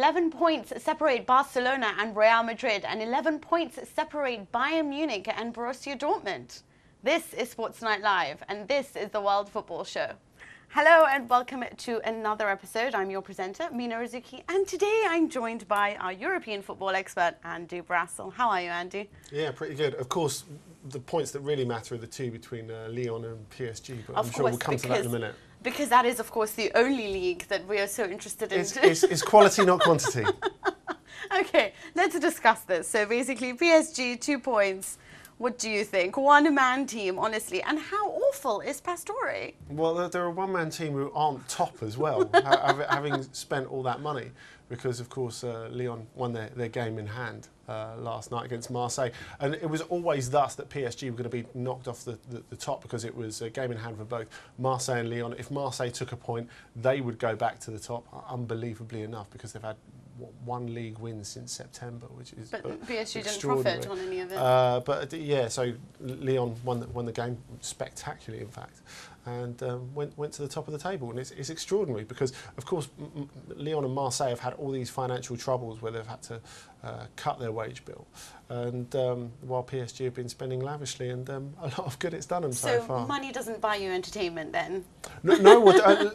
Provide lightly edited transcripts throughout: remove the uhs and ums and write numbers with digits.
11 points separate Barcelona and Real Madrid, and 11 points separate Bayern Munich and Borussia Dortmund. This is Sports Night Live, and this is the World Football Show. Hello and welcome to another episode. I'm your presenter, Mina Rzouki, and today I'm joined by our European football expert, Andy Brassell. How are you, Andy? Yeah, pretty good. Of course, the points that really matter are the two between Lyon and PSG, but I'm sure we'll come to that in a minute. Because that is, of course, the only league that we are so interested in. It's quality, not quantity. Okay, let's discuss this. So basically, PSG, 2 points. What do you think? One-man team, honestly. And how awful is Pastore? Well, they're a one-man team who aren't top as well, having spent all that money. Because, of course, Lyon won their game in hand last night against Marseille. And it was always thus that PSG were going to be knocked off the top, because it was a game in hand for both Marseille and Lyon. If Marseille took a point, they would go back to the top, unbelievably enough, because they've had one league win since September, which is But PSG didn't profit on any of it. But yeah, so Lyon won the game spectacularly, in fact, and went to the top of the table, and it's extraordinary because, of course, Lyon and Marseille have had all these financial troubles where they've had to cut their wage bill, and while PSG have been spending lavishly, and a lot of good it's done them so far. So money doesn't buy you entertainment then? No,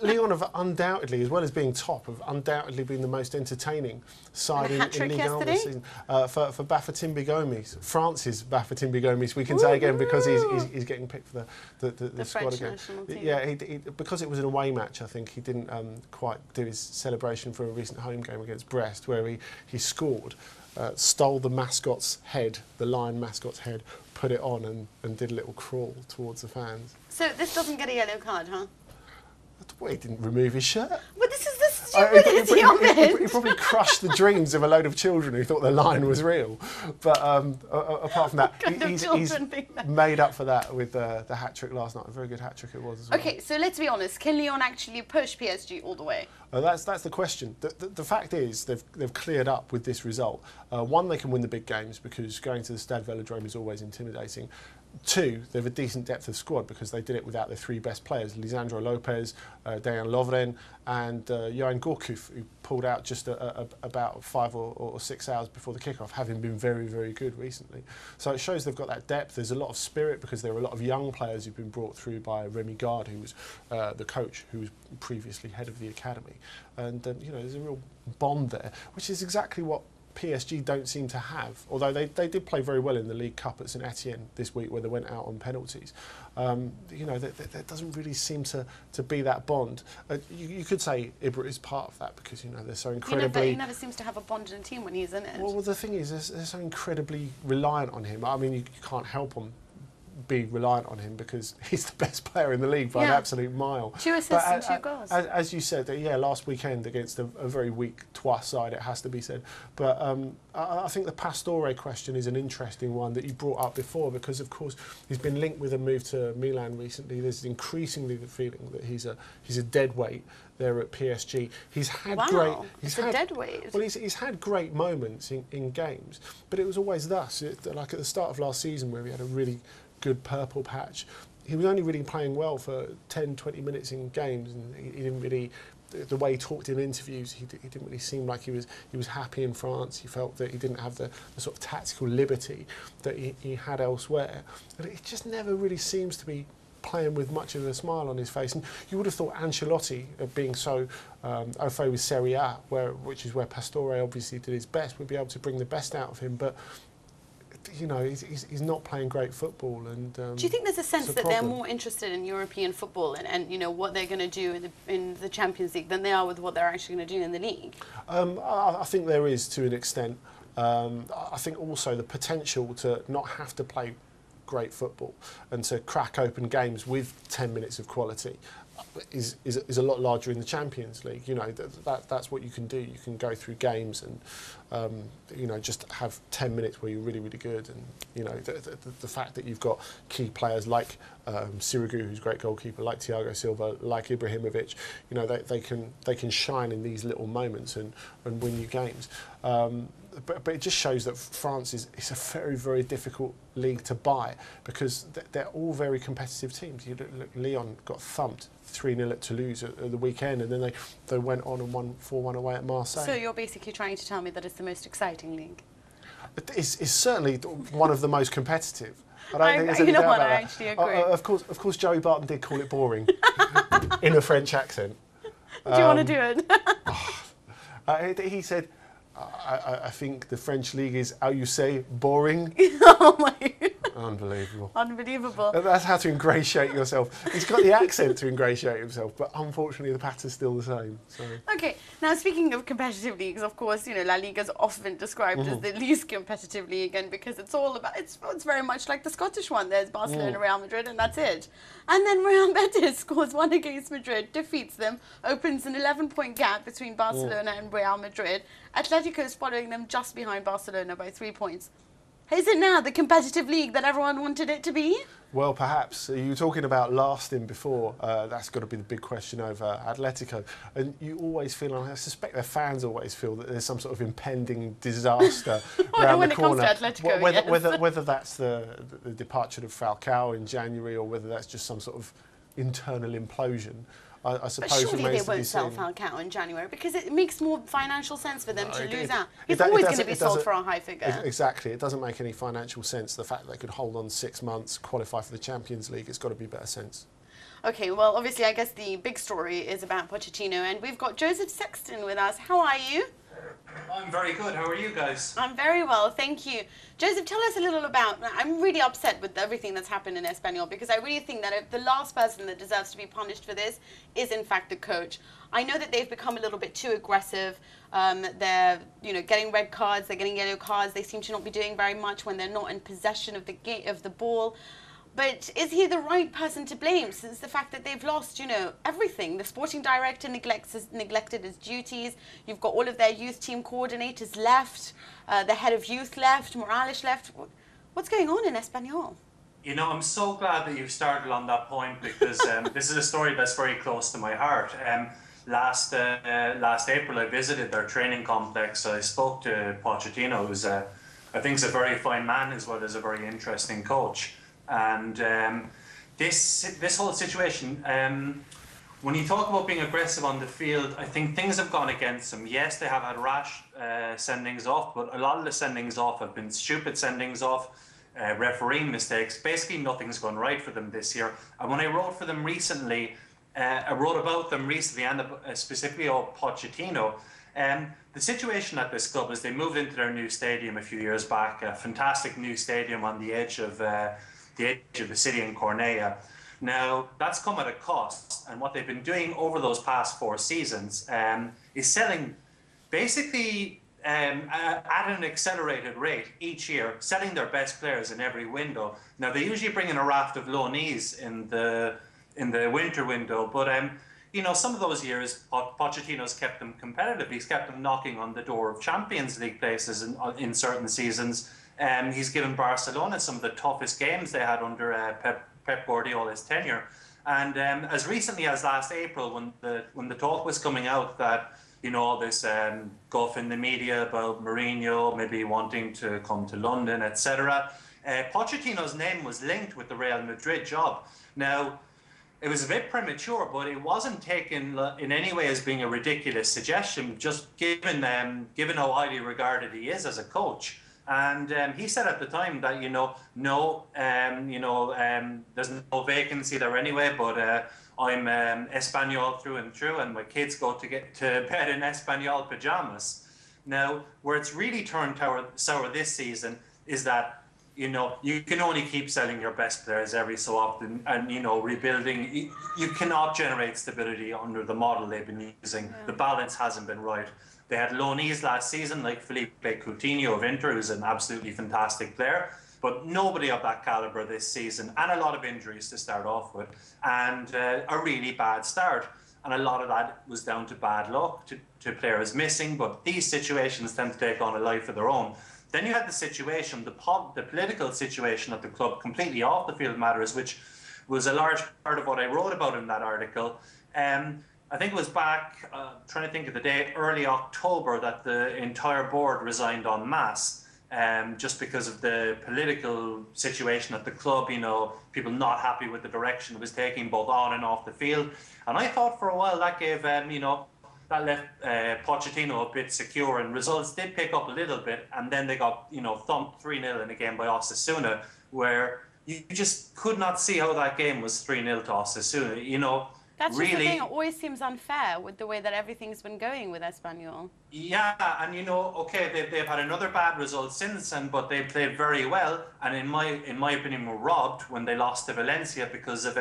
Lyon have undoubtedly, as well as being top, have undoubtedly been the most entertaining side in Liga this season. For Bafétimbi Gomis, France's Bafétimbi Gomis, we can say again, because he's getting picked for the squad French again. national team. Yeah, because it was an away match, I think he didn't quite do his celebration for a recent home game against Brest, where he scored. Stole the mascot's head, the Lion mascot's head, put it on and did a little crawl towards the fans. So this doesn't get a yellow card, huh? Well, he didn't remove his shirt. But this is the stupidity of it. He probably crushed the dreams of a load of children who thought the lion was real. But apart from that, he's made up for that with the hat-trick last night. A very good hat-trick it was as well. Okay, so let's be honest. Can Lyon actually push PSG all the way? That's the question. The fact is they've cleared up with this result. One, they can win the big games because going to the Stade Velodrome is always intimidating. Two, they have a decent depth of squad because they did it without their three best players, Lisandro Lopez, Dejan Lovren and Yoann Gourcuff, who pulled out just about 5 or 6 hours before the kickoff, having been very, very good recently. So it shows they've got that depth. There's a lot of spirit because there are a lot of young players who've been brought through by Rémi Garde, who was the coach, who was previously head of the academy. And you know, there's a real bond there, which is exactly what PSG don't seem to have, although they did play very well in the League Cup at St Etienne this week, where they went out on penalties. You know, there doesn't really seem to be that bond. You could say Ibra is part of that because, you know, they're so incredibly... He never seems to have a bond in a team when he's in it. Well, the thing is, they're so incredibly reliant on him. I mean, you can't help them be reliant on him because he's the best player in the league by an absolute mile. 2 assists and 2 goals. As you said, yeah, last weekend against a very weak Troyes side, it has to be said. But I think the Pastore question is an interesting one that you brought up before because, of course, he's been linked with a move to Milan recently. There's increasingly the feeling that he's a dead weight there at PSG. He's had dead weight. Well, he's had great moments in games, but it was always thus. Like at the start of last season, where he had a really good purple patch, he was only really playing well for 10-20 minutes in games, and he didn't really, the way he talked in interviews, he didn't really seem like he was happy in France. He felt that he didn't have the sort of tactical liberty that he had elsewhere, and it just never really seems to be playing with much of a smile on his face. And you would have thought Ancelotti, being so au fait with Serie A, which is where Pastore obviously did his best, would be able to bring the best out of him, but you know, he's not playing great football. And do you think there's a sense that they're more interested in European football and you know what they're going to do in the Champions League than they are with what they're actually going to do in the league? I think there is, to an extent. I think also the potential to not have to play great football and to crack open games with 10 minutes of quality is a lot larger in the Champions League. You know, that's what you can do. You can go through games and you know, just have 10 minutes where you're really, really good. And you know, the fact that you've got key players like Sirigu, who's a great goalkeeper, like Thiago Silva, like but it just shows that France is a very, very difficult league to buy because they're all very competitive teams. You look, Lyon got thumped 3-0 at Toulouse at the weekend, and then they went on and won 4-1 away at Marseille. So you're basically trying to tell me that it's the most exciting league? It's certainly one of the most competitive. I don't think there's any you know doubt what, about I that. actually agree. Of course, Joey Barton did call it boring in a French accent. Do you want to do it? He said, I think the French League is, how you say, boring. Oh my. Unbelievable. Unbelievable. That's how to ingratiate yourself. He's got the accent to ingratiate himself, but unfortunately the pattern's still the same. So. Okay, now speaking of competitive leagues, of course, La Liga is often described as the least competitive league, and because it's all about, it's very much like the Scottish one. There's Barcelona, Real Madrid, and that's it. And then Real Betis scores 1 against Madrid, defeats them, opens an 11-point gap between Barcelona and Real Madrid. Atletico is following them just behind Barcelona by 3 points. Is it now the competitive league that everyone wanted it to be? Well, perhaps. You were talking about lasting before. That's got to be the big question over Atletico. And you always feel, and I suspect their fans always feel, that there's some sort of impending disaster around the corner. When it comes to Atletico, whether that's the departure of Falcao in January or whether that's just some sort of internal implosion. I suppose but surely they won't sell Falcao in January because it makes more financial sense for them to lose out. He's always going to be sold for a high figure. Exactly. It doesn't make any financial sense. The fact that they could hold on 6 months, qualify for the Champions League, it's got to be better sense. Okay, well, obviously, I guess the big story is about Pochettino, and we've got Joseph Sexton with us. How are you? I'm very good. How are you guys? I'm very well, thank you. Joseph, tell us a little about, I'm really upset with everything that's happened in Espanyol because I really think that if the last person that deserves to be punished for this is in fact the coach. I know that they've become a little bit too aggressive. They're getting red cards, they're getting yellow cards. They seem to not be doing very much when they're not in possession of the ball. But is he the right person to blame since the fact that they've lost, everything? The sporting director neglected his duties. You've got all of their youth team coordinators left. The head of youth left. Morales left. What's going on in Espanyol? I'm so glad that you've started on that point because this is a story that's very close to my heart. Last April, I visited their training complex. I spoke to Pochettino, who's I think is a very fine man as well as a very interesting coach. And this whole situation, when you talk about being aggressive on the field, I think things have gone against them. Yes, they have had rash sendings off, but a lot of the sendings off have been stupid sendings off, refereeing mistakes. Basically, nothing's gone right for them this year. And when I wrote for them recently, I wrote about them recently, and specifically about Pochettino. The situation at this club is they moved into their new stadium a few years back, a fantastic new stadium on the edge of the city in Cornellà. Now, that's come at a cost, and what they've been doing over those past 4 seasons is selling basically at an accelerated rate each year, selling their best players in every window. Now, they usually bring in a raft of loanees in the winter window, but some of those years, Pochettino's kept them competitive. He's kept them knocking on the door of Champions League places in certain seasons. He's given Barcelona some of the toughest games they had under Pep Guardiola's tenure. And as recently as last April, when the talk was coming out that all this guff in the media about Mourinho maybe wanting to come to London, etc., Pochettino's name was linked with the Real Madrid job. Now, it was a bit premature, but it wasn't taken in any way as being a ridiculous suggestion, just given how highly regarded he is as a coach. And he said at the time that there's no vacancy there anyway, but I'm Espanyol through and through, and my kids go to get to bed in Espanyol pajamas. Now, where it's really turned sour this season is that you can only keep selling your best players every so often, and rebuilding. You cannot generate stability under the model they've been using. Yeah. The balance hasn't been right. They had loanees last season like Felipe Coutinho of Inter, who's an absolutely fantastic player, but nobody of that caliber this season, and a lot of injuries to start off with, and a really bad start. And a lot of that was down to bad luck, to players missing, but these situations tend to take on a life of their own. Then you had the situation, the political situation at the club, completely off the field matters, which was a large part of what I wrote about in that article. I think it was back, trying to think of the day, early October, that the entire board resigned en masse, just because of the political situation at the club, you know, people not happy with the direction it was taking both on and off the field. And I thought for a while that gave, you know, that left Pochettino a bit secure, and results did pick up a little bit, and then they got, you know, thumped 3-0 in a game by Osasuna, where you just could not see how that game was 3-0 to Osasuna, you know. That's really, just the thing, it always seems unfair with the way that everything's been going with Espanyol. Yeah, and you know, okay, they've had another bad result since, but they played very well, and in my opinion were robbed when they lost to Valencia because of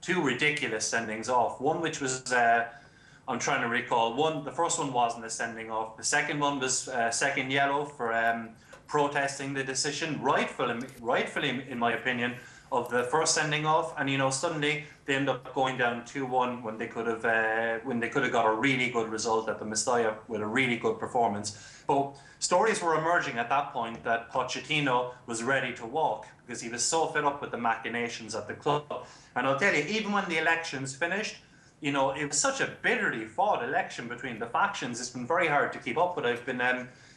two ridiculous sendings off. One which was, I'm trying to recall, the first one wasn't a sending off. The second one was second yellow for protesting the decision, rightfully in my opinion, of the first sending off, and you know, suddenly they end up going down 2-1 when they could have got a really good result at the Mestalla with a really good performance. But stories were emerging at that point that Pochettino was ready to walk because he was so fed up with the machinations at the club. And I'll tell you, even when the elections finished, you know, it was such a bitterly fought election between the factions. It's been very hard to keep up with. I've been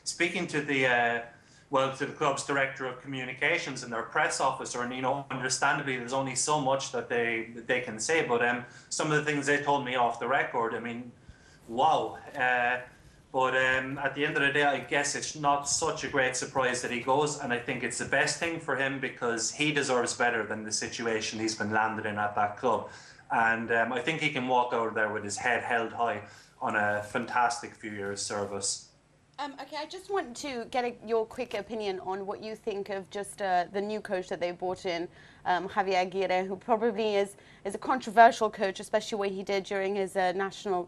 speaking to the to the club's director of communications and their press officer, and you know, understandably, there's only so much that they can say. But some of the things they told me off the record, I mean, wow. But at the end of the day, I guess it's not such a great surprise that he goes, and I think it's the best thing for him because he deserves better than the situation he's been landed in at that club. And I think he can walk out of there with his head held high on a fantastic few years' service. Okay, I just want to get your quick opinion on what you think of just the new coach that they brought in, Javier Aguirre, who probably is a controversial coach, especially what he did during his the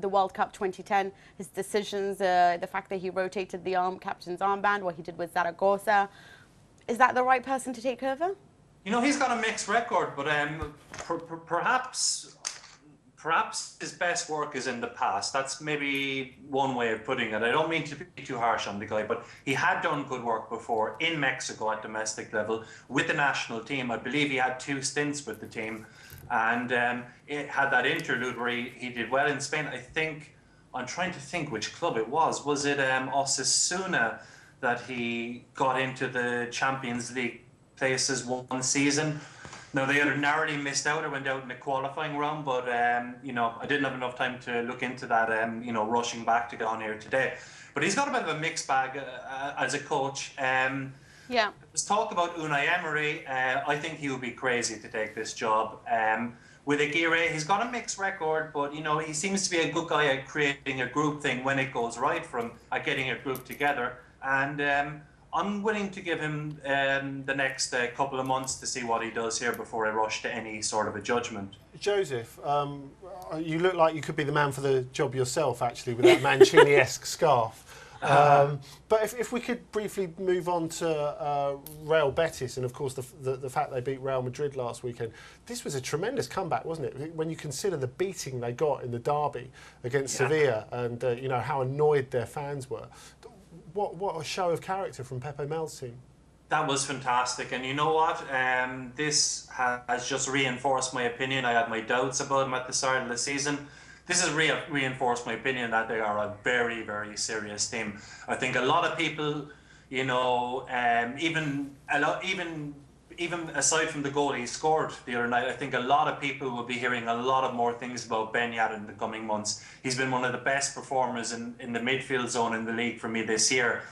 World Cup 2010, his decisions, the fact that he rotated the captain's armband, what he did with Zaragoza. Is that the right person to take over? You know, he's got a mixed record, but perhaps his best work is in the past. That's maybe one way of putting it. I don't mean to be too harsh on the guy, but he had done good work before in Mexico at domestic level with the national team. I believe he had 2 stints with the team, and it had that interlude where he did well in Spain. I'm trying to think which club it was. Was it Osasuna that he got into the Champions League places one season? Now, they had narrowly missed out or went out in the qualifying round, but, you know, I didn't have enough time to look into that, you know, rushing back to get on here today. But he's got a bit of a mixed bag as a coach. There's talk about Unai Emery. I think he would be crazy to take this job. With Aguirre, he's got a mixed record, but, you know, he seems to be a good guy at creating a group thing when it goes right for him, at getting a group together. And I'm willing to give him the next couple of months to see what he does here before I rush to any sort of a judgment. Joseph, you look like you could be the man for the job yourself, actually, with that Mancini-esque scarf. But if we could briefly move on to Real Betis, and of course the fact they beat Real Madrid last weekend. This was a tremendous comeback, wasn't it? When you consider the beating they got in the derby against Sevilla, and you know how annoyed their fans were. What a show of character from Pepe Mel's team. That was fantastic, and you know what? This has just reinforced my opinion. I had my doubts about them at the start of the season. This has reinforced my opinion that they are a very, very serious team. I think a lot of people, you know, even aside from the goal he scored the other night, I think a lot of people will be hearing a lot of more things about Beñat in the coming months. He's been one of the best performers in the midfield zone in the league for me this year.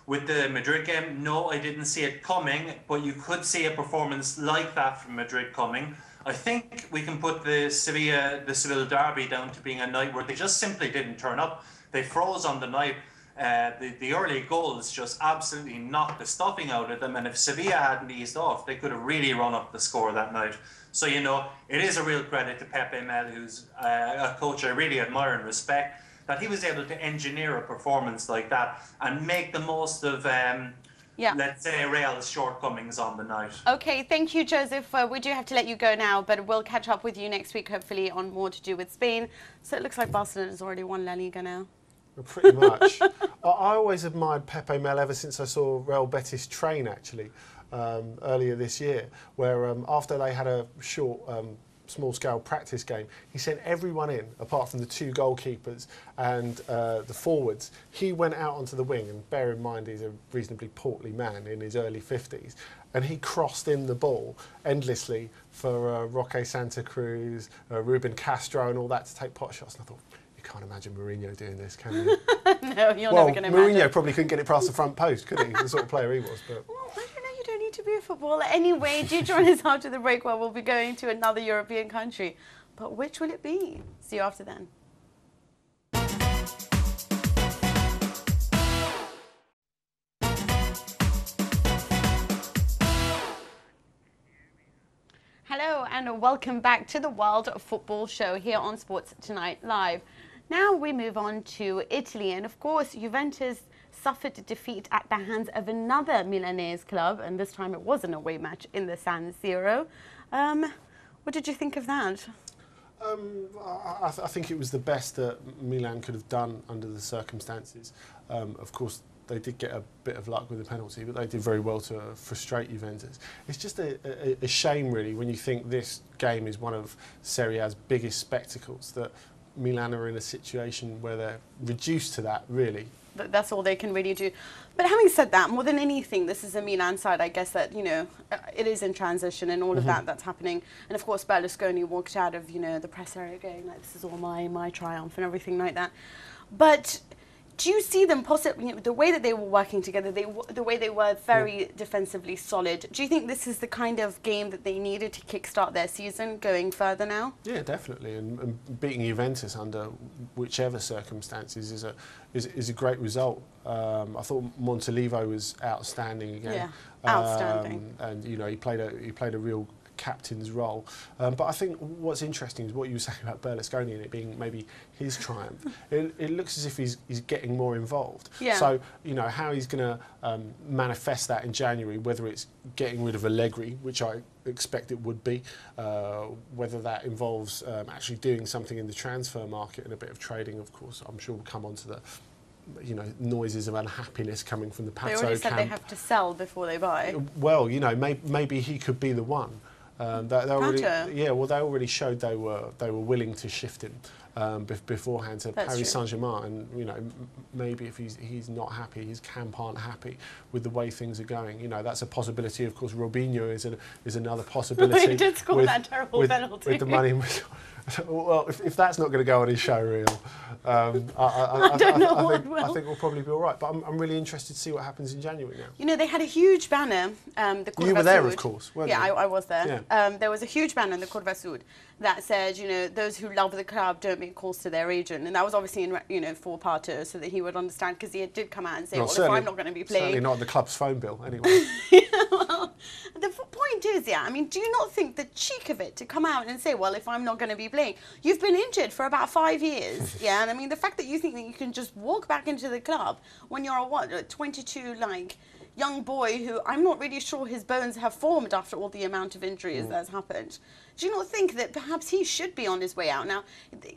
With the Madrid game, no, I didn't see it coming, but you could see a performance like that from Madrid coming. I think we can put the Seville derby down to being a night where they just simply didn't turn up. They froze on the night. The early goals just absolutely knocked the stuffing out of them, and if Sevilla hadn't eased off, they could have really run up the score that night. So, you know, it is a real credit to Pepe Mel, who's a coach I really admire and respect, that he was able to engineer a performance like that and make the most of, let's say, Real's shortcomings on the night. Okay, thank you, Joseph. We do have to let you go now, but we'll catch up with you next week, hopefully, on more to do with Spain. So it looks like Barcelona's already won La Liga now. Pretty much. I always admired Pepe Mel ever since I saw Real Betis train, actually, earlier this year, where after they had a short small-scale practice game. He sent everyone in, apart from the 2 goalkeepers and the forwards. He went out onto the wing, and bear in mind he's a reasonably portly man in his early 50s, and he crossed in the ball endlessly for Roque Santa Cruz, Ruben Castro and all that to take pot shots. And I thought, you can't imagine Mourinho doing this, can you? No, you're well, never going to imagine. Mourinho probably couldn't get it past the front post, could he? The sort of player he was. But. Well, I don't know, you don't need to be a footballer. Anyway, do join us after the break where we'll be going to another European country. But which will it be? See you after then. Hello and welcome back to the World Football Show here on Sports Tonight Live. Now we move on to Italy, and of course Juventus suffered a defeat at the hands of another Milanese club, and this time it was an away match in the San Siro. What did you think of that? I think it was the best that Milan could have done under the circumstances. Of course, they did get a bit of luck with the penalty, but they did very well to frustrate Juventus. It's just a shame, really, when you think this game is one of Serie A's biggest spectacles, that Milan are in a situation where they're reduced to that, really. That's all they can really do. But having said that, more than anything, this is a Milan side, I guess, that, you know, it is in transition and all of that's happening. And of course, Berlusconi walked out of, you know, the press area going, like, this is all my triumph and everything like that. But do you see them possibly, you know, the way that they were working together, the way they were very defensively solid, do you think this is the kind of game that they needed to kickstart their season going further now? Yeah, definitely. And beating Juventus under whichever circumstances is a great result. I thought Montolivo was outstanding again. Yeah, outstanding. And you know, he played a real captain's role. But I think what's interesting is what you were saying about Berlusconi and it being maybe his triumph. It looks as if he's getting more involved. Yeah. So, you know, how he's going to manifest that in January, whether it's getting rid of Allegri, which I expect it would be, whether that involves actually doing something in the transfer market and a bit of trading, of course. I'm sure we'll come on to the noises of unhappiness coming from the Pato camp. They already said they have to sell before they buy. Well, you know, maybe he could be the one. They already showed they were willing to shift him beforehand to Paris Saint-Germain, and you know, maybe if he's not happy, his camp aren't happy with the way things are going. You know, that's a possibility. Of course, Robinho is another possibility. He did score that terrible penalty with the money. Well, if that's not going to go on his show reel, I think we'll probably be all right. But I'm really interested to see what happens in January now. You know, they had a huge banner. You were there, of course, weren't you? Yeah, I was there. Yeah. There was a huge banner in the Curva Sud that said, you know, those who love the club don't make calls to their agent. And that was obviously, for Pato, so that he would understand, because he did come out and say, well, if I'm not going to be playing... Certainly not the club's phone bill, anyway. Well, the point is, I mean, do you not think the cheek of it to come out and say, well, if I'm not going to be playing... You've been injured for about 5 years, yeah? And I mean, the fact that you think that you can just walk back into the club when you're a 22, young boy who I'm not really sure his bones have formed after all the amount of injuries that's happened. Do you not think that perhaps he should be on his way out? Now,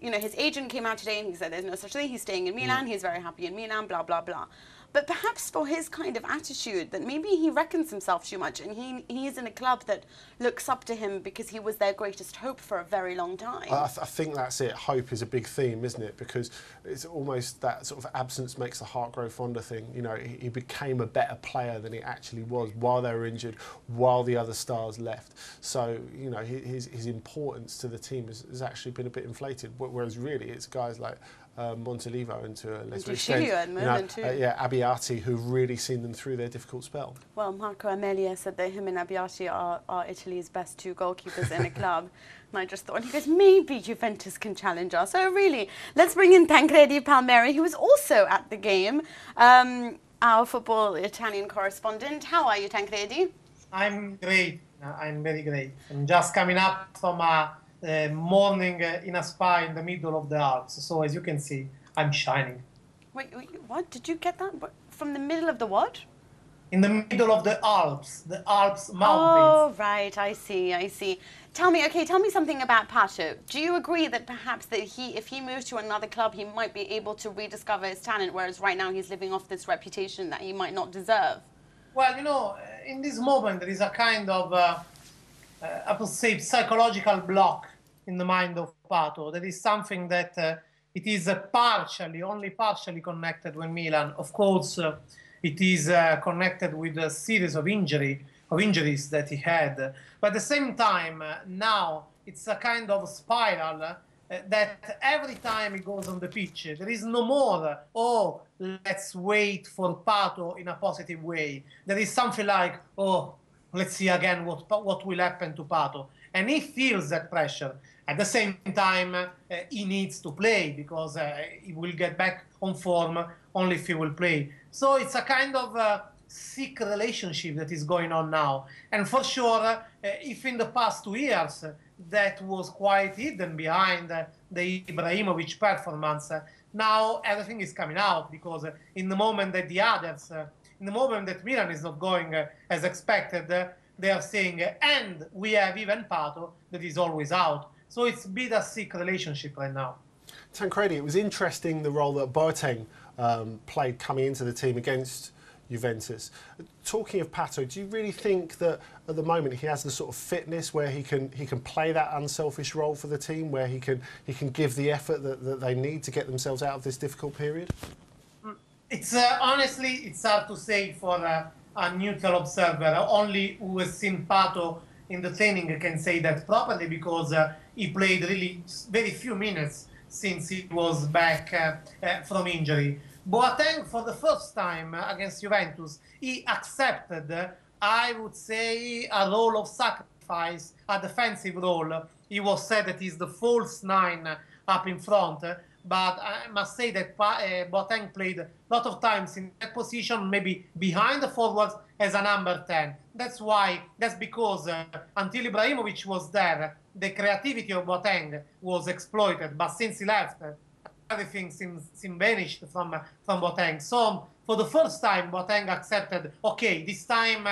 you know, his agent came out today and he said there's no such thing. He's staying in Milan. He's very happy in Milan, blah, blah, blah. But perhaps for his kind of attitude, that maybe he reckons himself too much, and he is in a club that looks up to him because he was their greatest hope for a very long time. I think that's it. Hope is a big theme, isn't it? Because it's almost that sort of absence makes the heart grow fonder thing. You know, he became a better player than he actually was while they were injured, while the other stars left. So, you know, his importance to the team has actually been a bit inflated, whereas really it's guys like Montolivo and to a lesser extent, Abbiati, who've really seen them through their difficult spell. Well, Marco Amelia said that him and Abbiati are Italy's best 2 goalkeepers in a club. And I just thought, and he goes, maybe Juventus can challenge us. So really, let's bring in Tancredi Palmieri, who was also at the game, our football Italian correspondent. How are you, Tancredi? I'm great. I'm very great. I'm just coming up from a morning in a spa in the middle of the Alps. So as you can see, I'm shining. Wait, what? Did you get that? From the middle of the what? In the middle of the Alps mountains. Oh, right, I see. Tell me something about Pato. Do you agree that perhaps that if he moves to another club, he might be able to rediscover his talent, whereas right now he's living off this reputation that he might not deserve? Well, you know, in this moment there is a kind of, I would say, psychological block in the mind of Pato. There is something that it is only partially connected with Milan. Of course, it is connected with a series of injuries that he had. But at the same time, now it's a kind of spiral that every time he goes on the pitch, there is no more, oh, let's wait for Pato in a positive way. There is something like, oh, let's see again what will happen to Pato. And he feels that pressure. At the same time, he needs to play because he will get back on form only if he will play. So it's a kind of sick relationship that is going on now. And for sure, if in the past 2 years that was quite hidden behind the Ibrahimovic performance, now everything is coming out because in the moment that in the moment that Milan is not going as expected, they are saying, and we have even Pato that is always out. So it's been a sick relationship right now. Tancredi, it was interesting the role that Barton played coming into the team against Juventus. Talking of Pato, do you really think that at the moment he has the sort of fitness where he can play that unselfish role for the team, where he can give the effort that they need to get themselves out of this difficult period? It's honestly, it's hard to say for a neutral observer. Only who has seen Pato in the training can say that properly because he played really very few minutes since he was back from injury. Boateng, for the first time against Juventus, he accepted, I would say, a role of sacrifice, a defensive role. He was said that he's the false nine up in front, but I must say that Boateng played a lot of times in that position, maybe behind the forwards as a number 10. That's because until Ibrahimovic was there, the creativity of Boateng was exploited, but since he left, everything seems vanished from Boateng. So for the first time, Boateng accepted, okay, this time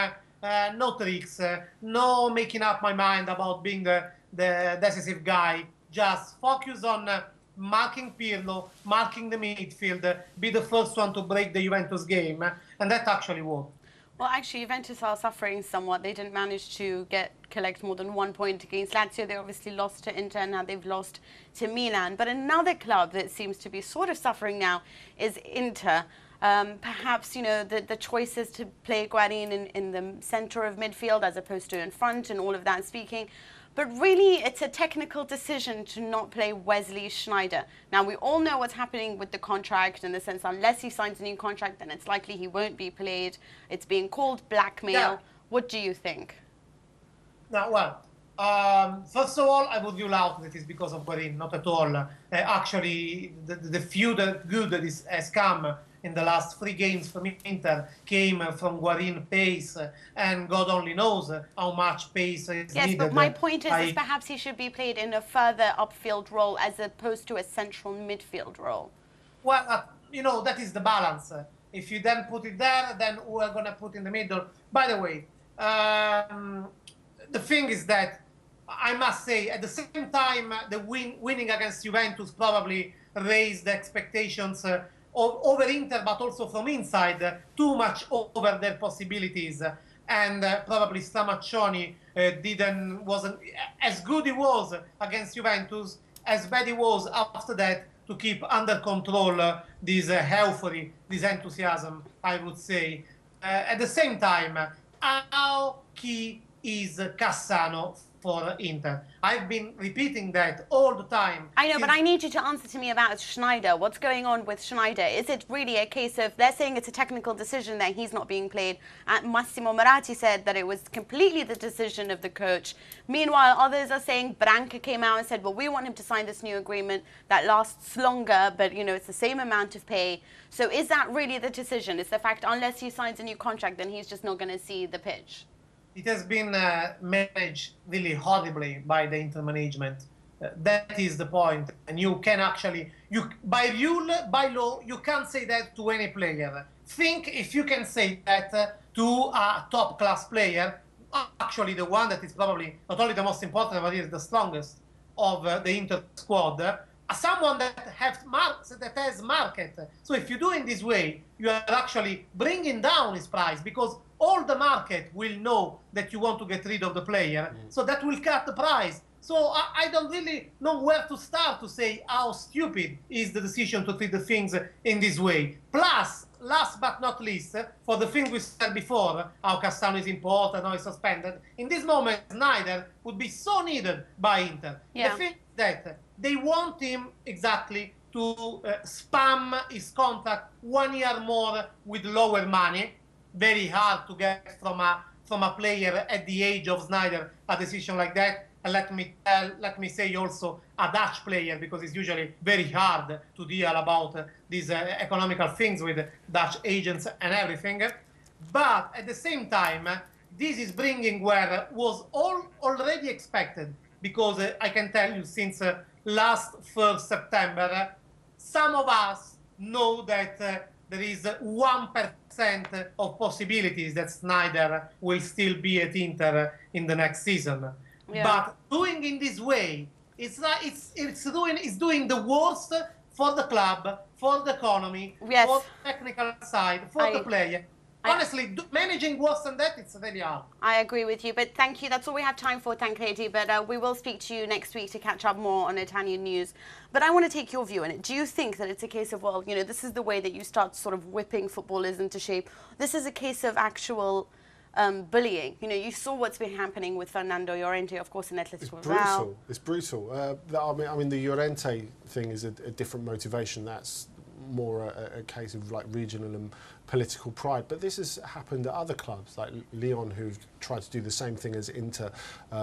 no tricks, no making up my mind about being the decisive guy. Just focus on marking Pirlo, marking the midfield, be the first one to break the Juventus game, and that actually worked. Well, actually, Juventus are suffering somewhat. They didn't manage to collect more than 1 point against Lazio. They obviously lost to Inter, and now they've lost to Milan. But another club that seems to be sort of suffering now is Inter. Perhaps, you know, the choices to play Guarin in the centre of midfield as opposed to in front and all of that speaking. But really, it's a technical decision to not play Wesley Sneijder. Now, we all know what's happening with the contract in the sense unless he signs a new contract, then it's likely he won't be played. It's being called blackmail. Yeah. What do you think? Now, well, first of all, I would rule out that it's because of Guarin, not at all. Actually, the few good that has come in the last 3 games from Inter came from Guarin pace, and God only knows how much pace is needed. Yes, but my point is perhaps he should be played in a further upfield role as opposed to a central midfield role. Well, you know, that is the balance. If you then put it there, then who are going to put in the middle? By the way, the thing is that I must say, at the same time, the winning against Juventus probably raised the expectations over Inter, but also from inside, too much over their possibilities. And probably Stramaccioni wasn't as good he was against Juventus, as bad he was after that to keep under control this euphoria, this enthusiasm, I would say. At the same time, how key is Cassano for Inter? I've been repeating that all the time. I know, but I need you to answer to me about Sneijder. What's going on with Sneijder? Is it really a case of they're saying it's a technical decision that he's not being played? Massimo Moratti said that it was completely the decision of the coach. Meanwhile, others are saying Branca came out and said, well, we want him to sign this new agreement that lasts longer, but, you know, it's the same amount of pay. So is that really the decision? It's the fact unless he signs a new contract, then he's just not going to see the pitch? It has been managed really horribly by the Inter management. That is the point. And you can actually, by law, you can't say that to any player. Think if you can say that to a top-class player, actually the one that is probably not only the most important, but is the strongest of the Inter squad, someone that has market. So if you do in this way, you are actually bringing down his price because all the market will know that you want to get rid of the player. So that will cut the price. So I don't really know where to start to say how stupid is the decision to treat the things in this way. Plus, last but not least, for the thing we said before, how Cassano is important, how he's suspended, in this moment, Sneijder would be so needed by Inter. Yeah. The thing is that they want him exactly to spam his contract 1 year more with lower money. Very hard to get from a player at the age of Sneijder a decision like that. And let me say also a Dutch player, because it's usually very hard to deal about these economical things with Dutch agents and everything. But at the same time, this is bringing where was already expected, because I can tell you since last 1st September, some of us know that there is 1% of possibilities that Sneijder will still be at Inter in the next season. Yeah. But doing in this way, it's doing the worst for the club, for the economy, yes. for the technical side, for the player. Honestly, managing worse than that, it's very hard. I agree with you, but thank you. That's all we have time for, Tancredi. But we will speak to you next week to catch up more on Italian news. But I want to take your view on it. Do you think that it's a case of, well, you know, this is the way that you start sort of whipping footballers into shape? This is a case of actual bullying. You know, you saw what's been happening with Fernando Llorente, of course, in Atletico Bilbao. It's brutal. I mean, the Llorente thing is a different motivation. That's more a case of like regional and political pride. But this has happened at other clubs like Lyon, who've tried to do the same thing as Inter.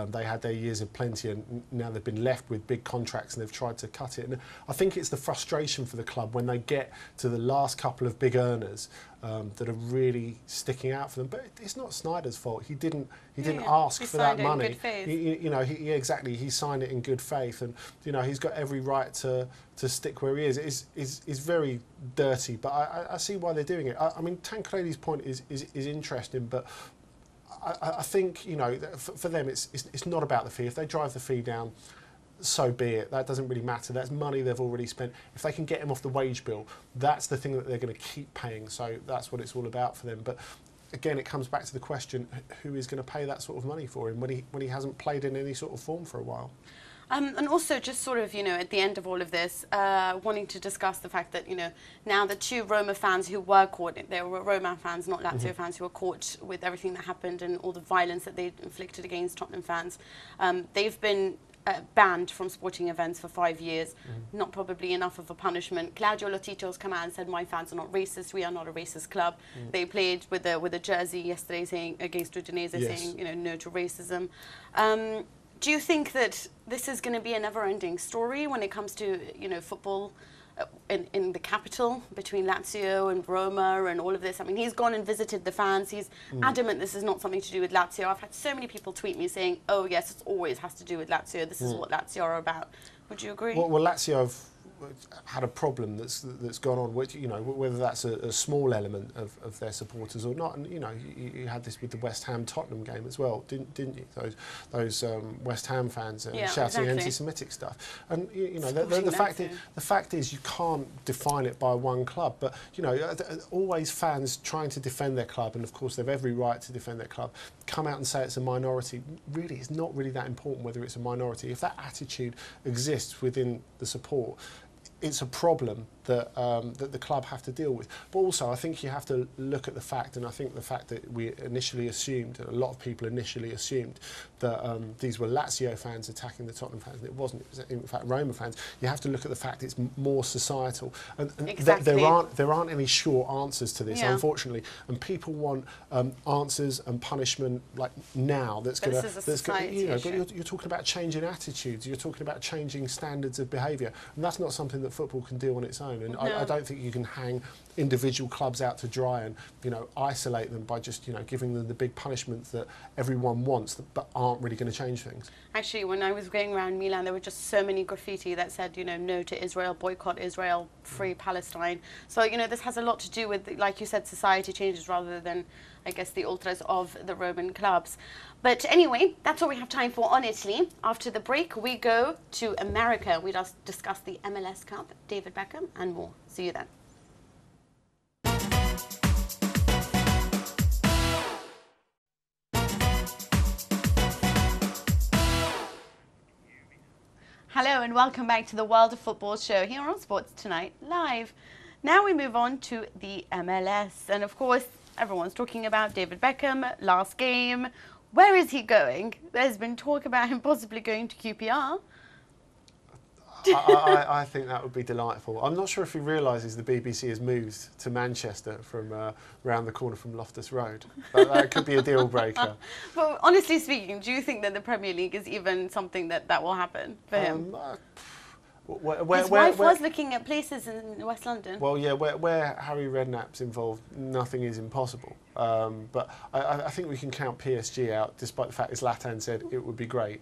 They had their years of plenty, and now they've been left with big contracts, and they've tried to cut it. And I think it's the frustration for the club when they get to the last couple of big earners that are really sticking out for them. But it's not Sneijder's fault. He didn't ask for that money. You know, he signed it in good faith, and you know, he's got every right to stick where he is. It's very dirty, but I see why they're doing it. I mean, Tancredi's point is interesting, but I think, you know, for them it's not about the fee. If they drive the fee down, so be it. That doesn't really matter. That's money they've already spent. If they can get him off the wage bill, that's the thing that they're going to keep paying. So that's what it's all about for them. But again, it comes back to the question: who is going to pay that sort of money for him when he hasn't played in any sort of form for a while? And also, just sort of, you know, at the end of all of this, wanting to discuss the fact that, you know, now the two Roma fans who were caught, they were Roma fans, not Lazio fans, who were caught with everything that happened and all the violence that they inflicted against Tottenham fans, they've been banned from sporting events for 5 years. Not probably enough of a punishment. Claudio Lotito's come out and said, my fans are not racist, we are not a racist club. They played with a jersey yesterday saying, against Udinese, saying, you know, no to racism. Do you think that this is going to be a never-ending story when it comes to, you know, football in the capital, between Lazio and Roma and all of this? I mean, he's gone and visited the fans. He's adamant this is not something to do with Lazio. I've had so many people tweet me saying, oh, yes, it always has to do with Lazio. This is what Lazio are about. Would you agree? Well, Lazio have had a problem that's gone on, which, you know, whether that's a small element of their supporters or not. And you know, you had this with the West Ham Tottenham game as well, didn't you? Those West Ham fans shouting anti-Semitic stuff. And you know, the fact is you can't define it by one club. But you know, always fans trying to defend their club, and of course they've every right to defend their club, come out and say it's a minority. Really, it's not really that important whether it's a minority. If that attitude exists within the support, it's a problem that that the club have to deal with. But also, I think you have to look at the fact, and I think the fact that we initially assumed, a lot of people initially assumed, that these were Lazio fans attacking the Tottenham fans, and it wasn't. It was, in fact, Roma fans. You have to look at the fact it's more societal, and exactly. there aren't any short answers to this, unfortunately. And people want answers and punishment like now. That's going to, you know. But you're talking about changing attitudes. You're talking about changing standards of behaviour, and that's not something that football can do on its own. And I don't think you can hang individual clubs out to dry and, you know, isolate them by just, you know, giving them the big punishments that everyone wants but aren't really going to change things. Actually, when I was going around Milan, there were just so many graffiti that said, you know, no to Israel, boycott Israel, free Palestine. So, you know, this has a lot to do with, like you said, society changes rather than, I guess, the ultras of the Roman clubs. But anyway, that's all we have time for on Italy. After the break, we go to America. We just discuss the MLS Cup, David Beckham, and more. See you then. Hello and welcome back to the World of Football show here on Sports Tonight Live. Now we move on to the MLS. And of course, everyone's talking about David Beckham, last game. Where is he going? There's been talk about him possibly going to QPR. I think that would be delightful. I'm not sure if he realises the BBC has moved to Manchester from round the corner from Loftus Road. That could be a deal breaker. But honestly speaking, do you think that the Premier League is even something that will happen for him? His wife was looking at places in West London. Well, yeah, where Harry Redknapp's involved, nothing is impossible. But I think we can count PSG out, despite the fact, as Zlatan said, it would be great.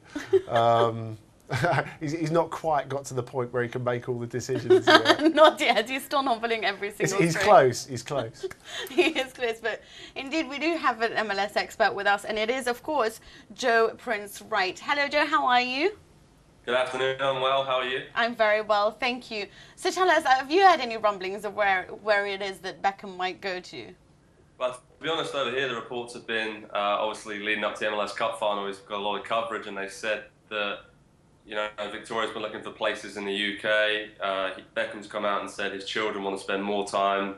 He's not quite got to the point where he can make all the decisions yet. Not yet. He's still not pulling every single He's string. close. He's close. He is close. But indeed, we do have an MLS expert with us, and it is, of course, Joe Prince-Wright. Hello, Joe. How are you? Good afternoon. I'm well. How are you? I'm very well, thank you. So tell us, have you had any rumblings of where it is that Beckham might go to? Well, to be honest, over here, the reports have been, obviously, leading up to the MLS Cup final, he's got a lot of coverage, and they said that, you know, Victoria's been looking for places in the UK. Beckham's come out and said his children want to spend more time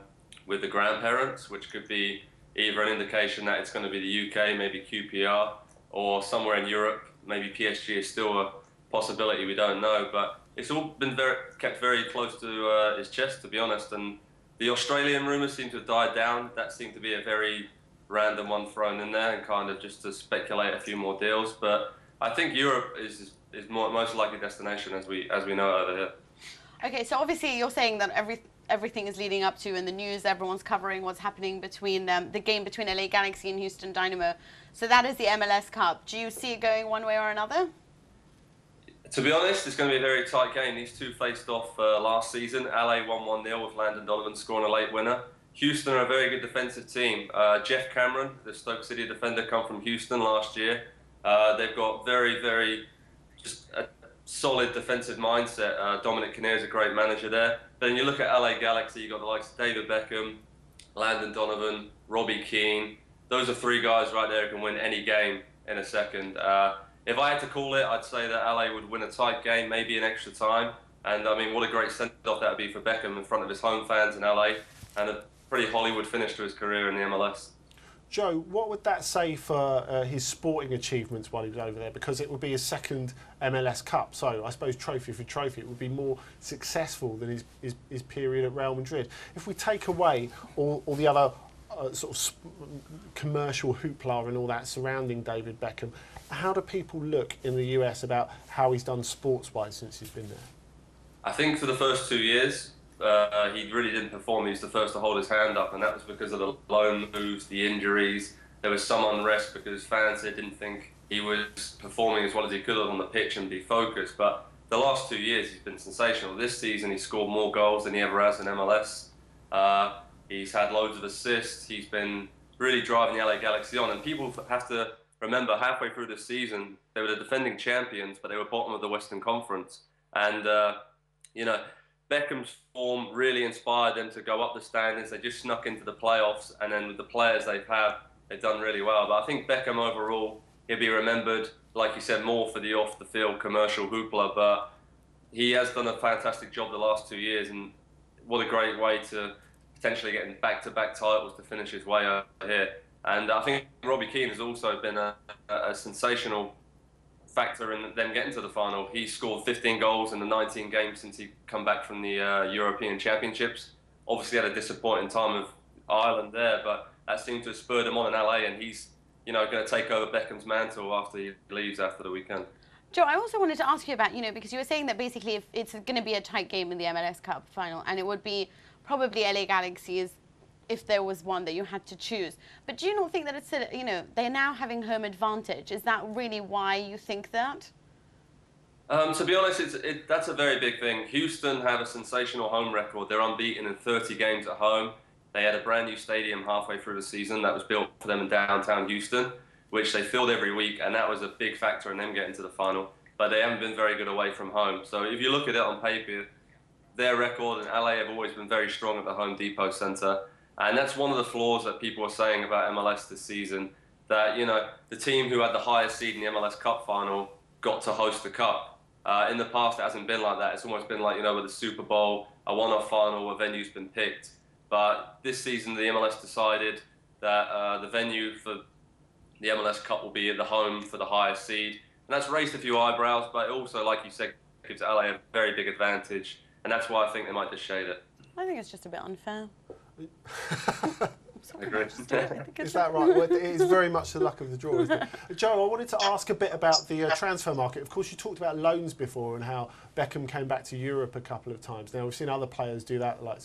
with the grandparents, which could be either an indication that it's going to be the UK, maybe QPR, or somewhere in Europe. Maybe PSG is still a possibility, we don't know. But it's all been kept very close to his chest, to be honest. And the Australian rumours seem to have died down. That seemed to be a very random one thrown in there and kind of just to speculate a few more deals. But I think Europe is most likely destination as we know over here. Okay, so obviously you're saying that everything is leading up to in the news. Everyone's covering what's happening between the game between LA Galaxy and Houston Dynamo. So that is the MLS Cup. Do you see it going one way or another? To be honest, it's going to be a very tight game. These two faced off last season. LA won 1-0 with Landon Donovan scoring a late winner. Houston are a very good defensive team. Jeff Cameron, the Stoke City defender, come from Houston last year. They've got very just a solid defensive mindset. Dominic Kinnear is a great manager there. Then you look at LA Galaxy, you've got the likes of David Beckham, Landon Donovan, Robbie Keane. Those are three guys right there who can win any game in a second. If I had to call it, I'd say that LA would win a tight game, maybe in extra time. And I mean, what a great send-off that would be for Beckham in front of his home fans in LA, and a pretty Hollywood finish to his career in the MLS. Joe, what would that say for his sporting achievements while he was over there? Because it would be his second MLS Cup, so I suppose trophy for trophy, it would be more successful than his period at Real Madrid. If we take away all the other sort of commercial hoopla and all that surrounding David Beckham, how do people look in the US about how he's done sports-wise since he's been there? I think for the first 2 years, he really didn't perform. He was the first to hold his hand up, and that was because of the loan moves, the injuries. There was some unrest because fans didn't think he was performing as well as he could have on the pitch and be focused. But the last 2 years, he's been sensational. This season, he scored more goals than he ever has in MLS. He's had loads of assists. He's been really driving the LA Galaxy on. And people have to remember, halfway through the season, they were the defending champions, but they were bottom of the Western Conference. And, you know, Beckham's form really inspired them to go up the standings. They just snuck into the playoffs, and then with the players they've done really well. But I think Beckham overall, he'll be remembered, like you said, more for the off-the-field commercial hoopla, but he has done a fantastic job the last 2 years, and what a great way to potentially get back-to-back titles to finish his way over here. And I think Robbie Keane has also been a sensational factor in them getting to the final. He scored 15 goals in the 19 games since he come back from the European Championships. Obviously had a disappointing time of Ireland there, but that seemed to have spurred him on in LA, and he's, you know, going to take over Beckham's mantle after he leaves after the weekend. Joe, I also wanted to ask you about, because you were saying that basically if it's going to be a tight game in the MLS Cup final, and it would be probably LA Galaxy if there was one that you had to choose. But do you not think that it's, they're now having home advantage? Is that really why you think that? To be honest, that's a very big thing. Houston have a sensational home record. They're unbeaten in 30 games at home. They had a brand new stadium halfway through the season that was built for them in downtown Houston, which they filled every week, and that was a big factor in them getting to the final. But they haven't been very good away from home. So if you look at it on paper, their record in LA have always been very strong at the Home Depot Center. And that's one of the flaws that people are saying about MLS this season, that, the team who had the highest seed in the MLS Cup final got to host the Cup. In the past, it hasn't been like that. It's almost been like, with the Super Bowl, a one-off final, a venue's been picked. But this season, the MLS decided that the venue for the MLS Cup will be at the home for the highest seed. And that's raised a few eyebrows, but also, like you said, gives LA a very big advantage. And that's why I think they might just shade it. I think it's just a bit unfair. I agree. Is that right? Well, it's very much the luck of the draw, isn't it? Joe, I wanted to ask a bit about the transfer market. Of course, you talked about loans before and how Beckham came back to Europe a couple of times. Now, we've seen other players do that, like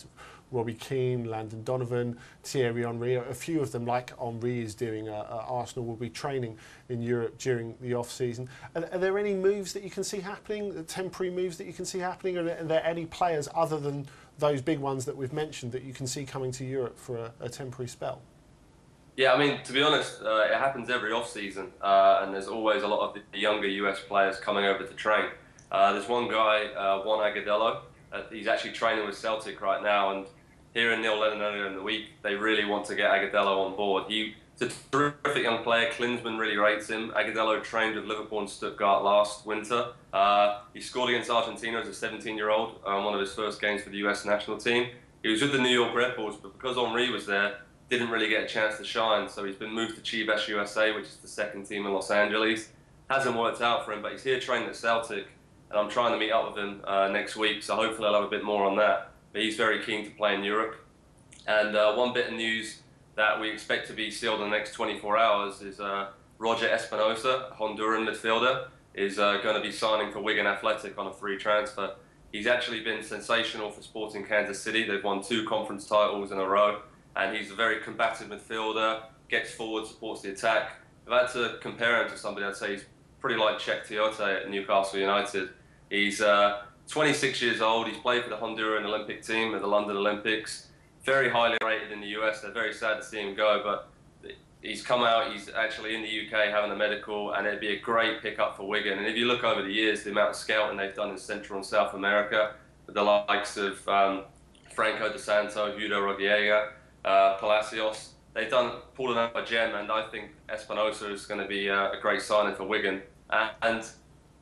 Robbie Keane, Landon Donovan, Thierry Henry. A few of them, like Henry is doing at Arsenal, will be training in Europe during the off-season. Are there any moves that you can see happening, temporary moves that you can see happening? Are there any players other than those big ones that we've mentioned that you can see coming to Europe for a temporary spell? Yeah, I mean, to be honest, it happens every off-season, and there's always a lot of the younger US players coming over to train. There's one guy, Juan Agudelo, he's actually training with Celtic right now, and hearing Neil Lennon earlier in the week, they really want to get Agudelo on board. He's a terrific young player. Klinsmann really rates him. Agudelo trained with Liverpool and Stuttgart last winter. He scored against Argentina as a 17-year-old on one of his first games for the US national team. He was with the New York Red Bulls, but because Henry was there, didn't really get a chance to shine. So he's been moved to Chivas USA, which is the second team in Los Angeles. Hasn't worked out for him, but he's here training at Celtic, and I'm trying to meet up with him next week, so hopefully I'll have a bit more on that. But he's very keen to play in Europe. And one bit of news that we expect to be sealed in the next 24 hours is Roger Espinosa, Honduran midfielder, is going to be signing for Wigan Athletic on a free transfer. He's actually been sensational for Sporting Kansas City. They've won 2 conference titles in a row, and he's a very combative midfielder, gets forward, supports the attack. If I had to compare him to somebody, I'd say he's pretty like Cheick Tiote at Newcastle United. He's 26 years old. He's played for the Honduran Olympic team at the London Olympics. Very highly rated in the US. They're very sad to see him go, but he's come out. He's actually in the UK having a medical, and it'd be a great pickup for Wigan. And if you look over the years, the amount of scouting they've done in Central and South America, with the likes of Franco De Santo, Hugo Rodallega, Palacios, they've pulled another gem, and I think Espinosa is going to be a great signing for Wigan. And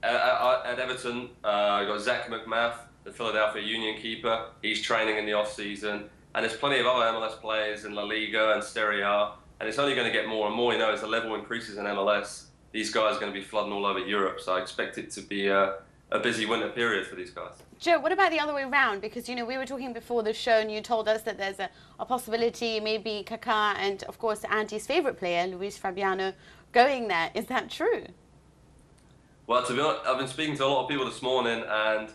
at Everton, you've got Zach McMath, the Philadelphia Union keeper. He's training in the off-season. And there's plenty of other MLS players in La Liga and Serie A. And it's only going to get more and more. As the level increases in MLS, these guys are going to be flooding all over Europe. So I expect it to be a busy winter period for these guys. Joe, what about the other way around? Because, we were talking before the show and you told us that there's a possibility maybe Kaká and, of course, Andy's favourite player, Luis Fabiano, going there. Is that true? Well, to be honest, I've been speaking to a lot of people this morning, and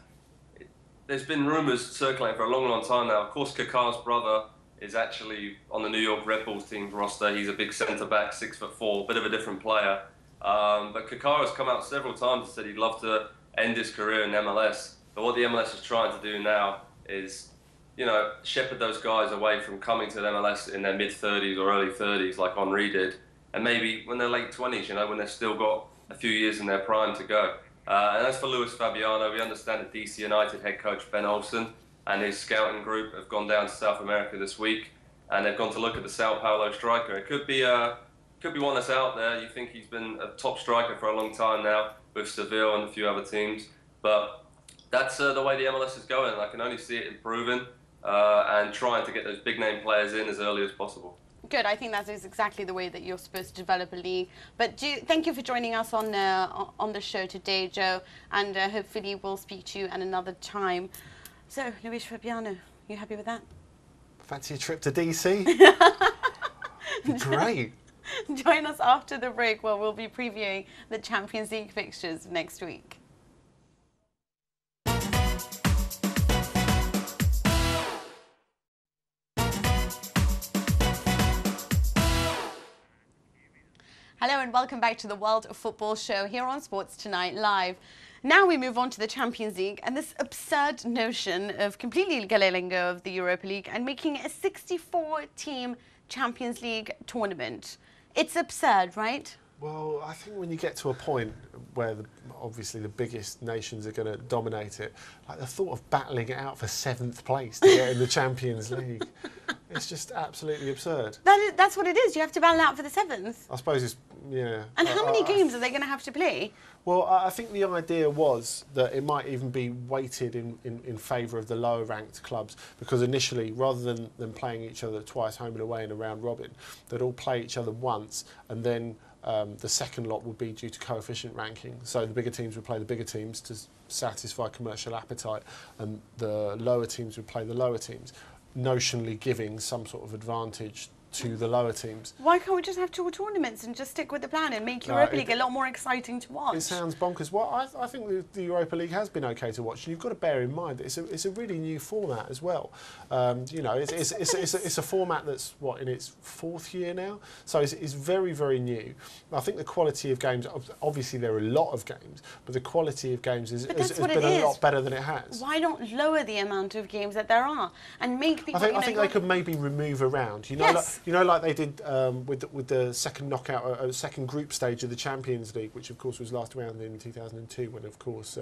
there's been rumours circulating for a long, long time now. Of course, Kaká's brother is actually on the New York Red Bulls team roster. He's a big centre-back, 6'4", bit of a different player. But Kaká has come out several times and said he'd love to end his career in MLS. But what the MLS is trying to do now is, shepherd those guys away from coming to the MLS in their mid-30s or early 30s like Henry did. And maybe when they're late 20s, when they've still got a few years in their prime to go. And as for Luis Fabiano, we understand that DC United head coach Ben Olsen and his scouting group have gone down to South America this week, and they've gone to look at the Sao Paulo striker. It could be one that's out there. You think he's been a top striker for a long time now with Seville and a few other teams, but that's the way the MLS is going. And I can only see it improving and trying to get those big name players in as early as possible. Good. I think that is exactly the way that you're supposed to develop a league. But thank you for joining us on the show today, Joe, and hopefully we'll speak to you at another time. So, Luis Fabiano, you happy with that? Fancy a trip to DC? Great. Join us after the break where we'll be previewing the Champions League fixtures next week. Hello and welcome back to the World of Football show here on Sports Tonight Live. Now we move on to the Champions League and this absurd notion of completely letting go of the Europa League and making a 64-team Champions League tournament. It's absurd, right? Well, I think when you get to a point where obviously the biggest nations are going to dominate it, like the thought of battling it out for 7th place to get in the Champions League, It's just absolutely absurd. That's what it is. You have to battle out for the 7th. I suppose it's, yeah. And how many games are they going to have to play? Well, I think the idea was that it might even be weighted in favour of the lower ranked clubs, because initially, rather than playing each other twice home and away in a round robin, they'd all play each other once, and then the second lot would be due to coefficient ranking. So the bigger teams would play the bigger teams to satisfy commercial appetite, and the lower teams would play the lower teams, notionally giving some sort of advantage to the lower teams. Why can't we just have 2 tournaments and just stick with the plan and make Europa League a lot more exciting to watch? It sounds bonkers. Well, I think the Europa League has been okay to watch, and you've got to bear in mind that it's a really new format as well. You know, it's a format that's in its 4th year now, so it's very, very new. I think the quality of games, obviously there are a lot of games, but the quality of games has been a lot better than it has. Why don't lower the amount of games that there are and make people? I think they could maybe remove a round. You know, yes. You know, like they did with the second knockout, second group stage of the Champions League, which of course was last round in 2002, when of course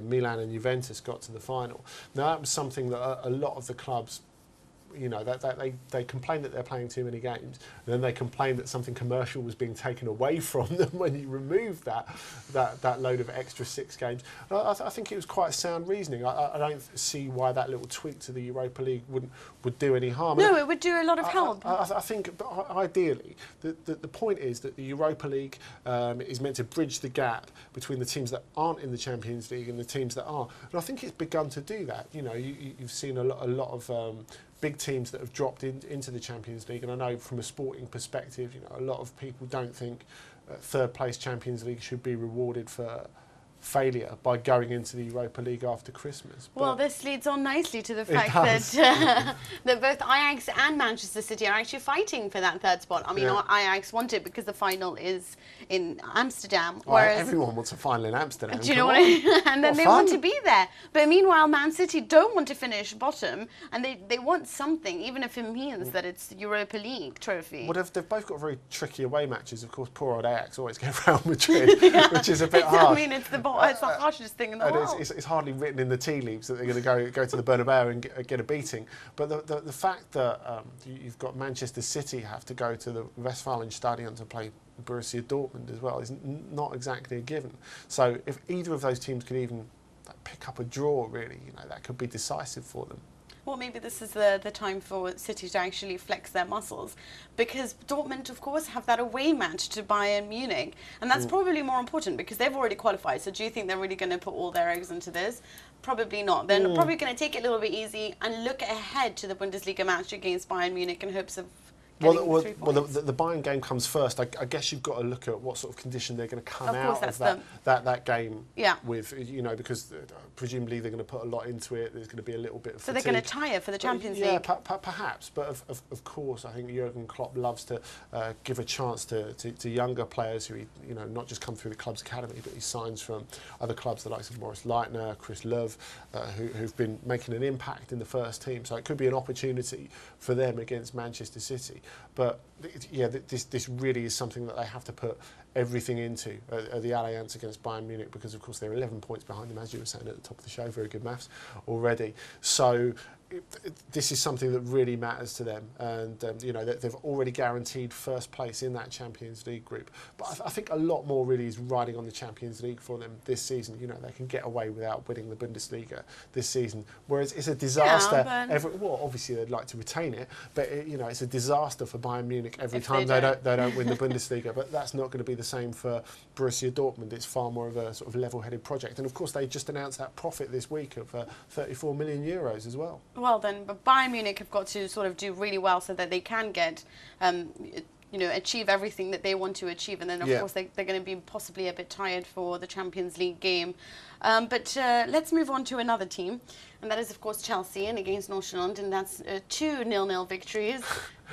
Milan and Juventus got to the final. Now that was something that a lot of the clubs, you know, they complained that they're playing too many games, and then they complained that something commercial was being taken away from them when you removed that load of extra 6 games. I think it was quite sound reasoning. I don't see why that little tweak to the Europa League would do any harm. No, it would do a lot of help. I think, ideally, the point is that the Europa League is meant to bridge the gap between the teams that aren't in the Champions League and the teams that are. And I think it's begun to do that. You know, you've seen a lot of big teams that have dropped into the Champions League, and I know from a sporting perspective, you know, a lot of people don't think third place Champions League should be rewarded for failure by going into the Europa League after Christmas. Well, this leads on nicely to the fact that that both Ajax and Manchester City are actually fighting for that 3rd spot. I mean, Ajax want it because the final is in Amsterdam, whereas everyone wants a final in Amsterdam. Do you know what I mean? And then they want to be there. But meanwhile, Man City don't want to finish bottom, and they want something, even if it means that it's the Europa League trophy. Well, they've both got very tricky away matches. Of course, poor old Ajax always get Real Madrid, which is a bit hard. I mean, it's the harshest thing in the world. It's hardly written in the tea leaves that they're going to go to the Bernabeu and get a beating. But the fact that you've got Manchester City have to go to the Westfalenstadion to play Borussia Dortmund as well is not exactly a given. So if either of those teams could even pick up a draw, really, you know, that could be decisive for them. Well, maybe this is the time for City to actually flex their muscles, because Dortmund, of course, have that away match to Bayern Munich, and that's probably more important because they've already qualified. So do you think they're really going to put all their eggs into this? Probably not. They're probably going to take it a little bit easy and look ahead to the Bundesliga match against Bayern Munich in hopes of the Bayern game comes first. I guess you've got to look at what sort of condition they're going to come out of that game with, you know, because presumably they're going to put a lot into it. There's going to be a little bit of fatigue. They're going to tire for the Champions League. Perhaps. But of course, I think Jurgen Klopp loves to give a chance to younger players who, you know, not just come through the club's academy, but he signs from other clubs, the likes of Maurice Leitner, Chris Love, who've been making an impact in the first team. So it could be an opportunity for them against Manchester City. But yeah, this really is something that they have to put everything into the Allianz against Bayern Munich, because of course they're 11 points behind them, as you were saying at the top of the show. Very good maths already. So this is something that really matters to them, and you know, they've already guaranteed first place in that Champions League group. But I think a lot more really is riding on the Champions League for them this season. You know, they can get away without winning the Bundesliga this season, whereas it's a disaster. Well, obviously they'd like to retain it, but you know, it's a disaster for Bayern Munich every time they don't win the Bundesliga. But that's not going to be the same for Borussia Dortmund. It's far more of a sort of level-headed project, and of course they just announced that profit this week of 34 million euros as well. Well then, but Bayern Munich have got to sort of do really well so that they can get, you know, achieve everything that they want to achieve, and then of course they're going to be possibly a bit tired for the Champions League game. But let's move on to another team, and that is of course Chelsea, and against Nordsjælland, and that's 2 0-0 victories.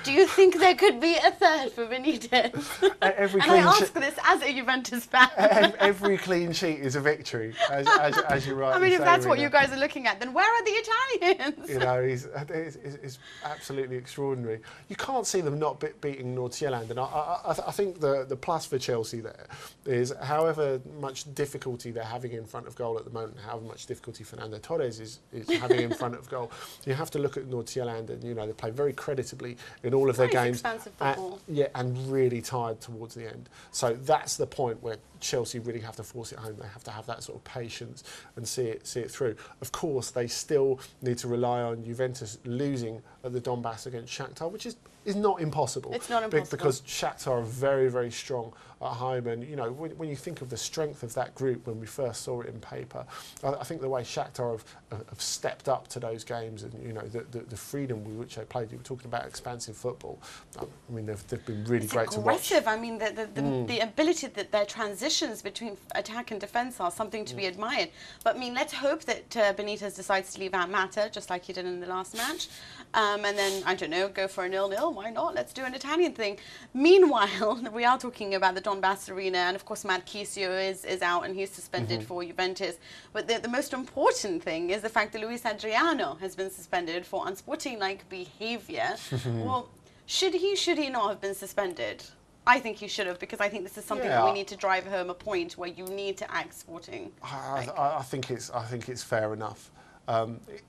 Do you think there could be a third for Benitez? And I ask this as a Juventus fan. Every clean sheet is a victory, as you're right. I mean, if that's what you guys are looking at, then where are the Italians? You know, it's absolutely extraordinary. You can't see them not beating Nordsjælland. Nordjylland, and I think the plus for Chelsea there is however much difficulty they're having in front of goal at the moment, however much difficulty Fernando Torres is having in front of goal, you have to look at Nordjylland, and you know they play very creditably in all of their games. Expansive football. And really tired towards the end. So that's the point where Chelsea really have to force it home. They have to have that sort of patience and see it through. Of course, they still need to rely on Juventus losing at the Donbass against Shakhtar, which is not impossible. It's not impossible. Because Shakhtar are very, very strong at home. And, you know, when you think of the strength of that group when we first saw it in paper, I think the way Shakhtar have stepped up to those games and, you know, the freedom with which they played. You were talking about expansive football. I mean, they've been really great to watch. Aggressive. I mean, the ability that their transitions between attack and defence are something to be admired. But, I mean, let's hope that Benitez decides to leave out Mata, just like he did in the last match. And then, I don't know, go for a 0-0. Why not? Let's do an Italian thing. Meanwhile, we are talking about the Donbass arena, and of course, Marchisio is out and he's suspended for Juventus. But the most important thing is the fact that Luis Adriano has been suspended for unsporting-like behaviour. Well, should he not have been suspended? I think he should have, because I think this is something that we need to drive home a point where you need to act sporting. I think it's fair enough.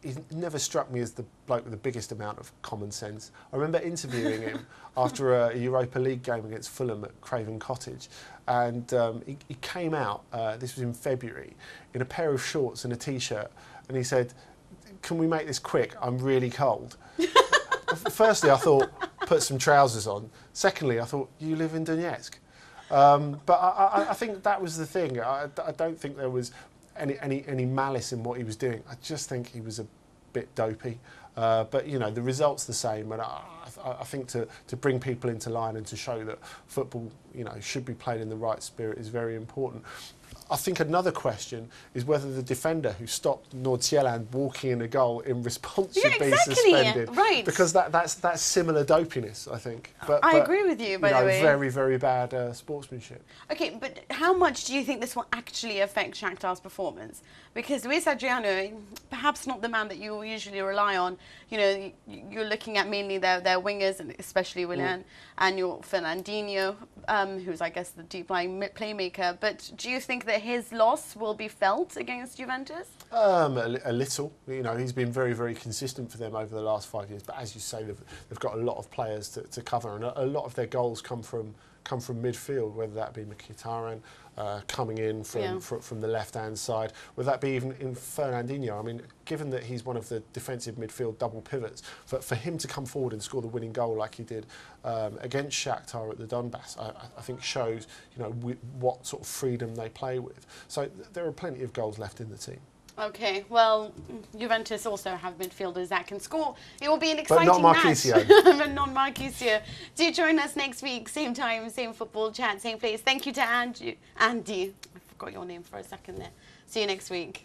He never struck me as the bloke with the biggest amount of common sense. I remember interviewing him after a Europa League game against Fulham at Craven Cottage, and he came out, this was in February, in a pair of shorts and a T-shirt, and he said, "Can we make this quick? I'm really cold." Firstly, I thought, put some trousers on. Secondly, I thought, you live in Donetsk. But I think that was the thing. I don't think there was any malice in what he was doing. I just think he was a bit dopey. But, you know, the result's the same. And I think to bring people into line and to show that football, you know, should be played in the right spirit is very important. I think another question is whether the defender who stopped Nordjylland walking in a goal in response should be suspended. Right. Because that's similar dopiness, I think. But I agree with you, by the way. Very, very bad sportsmanship. Okay, but how much do you think this will actually affect Shakhtar's performance? Because Luis Adriano, perhaps not the man that you usually rely on. You know, you're looking at mainly their wingers, and especially Milan, and your Fernandinho, who's, I guess, the deep-lying playmaker. But do you think that his loss will be felt against Juventus? A little. You know, he's been very, very consistent for them over the last 5 years. But as you say, they've got a lot of players to cover, and a lot of their goals come from midfield, whether that be Mkhitaryan coming in from the left-hand side, whether that be even in Fernandinho. I mean, given that he's one of the defensive midfield double pivots, for him to come forward and score the winning goal like he did against Shakhtar at the Donbass, I think shows, you know, what sort of freedom they play with. So there are plenty of goals left in the team. Okay, well, Juventus also have midfielders that can score. It will be an exciting match. But not Marchisio. But not Marchisio. Do join us next week, same time, same football chat, same place. Thank you to Andy. I forgot your name for a second there. See you next week.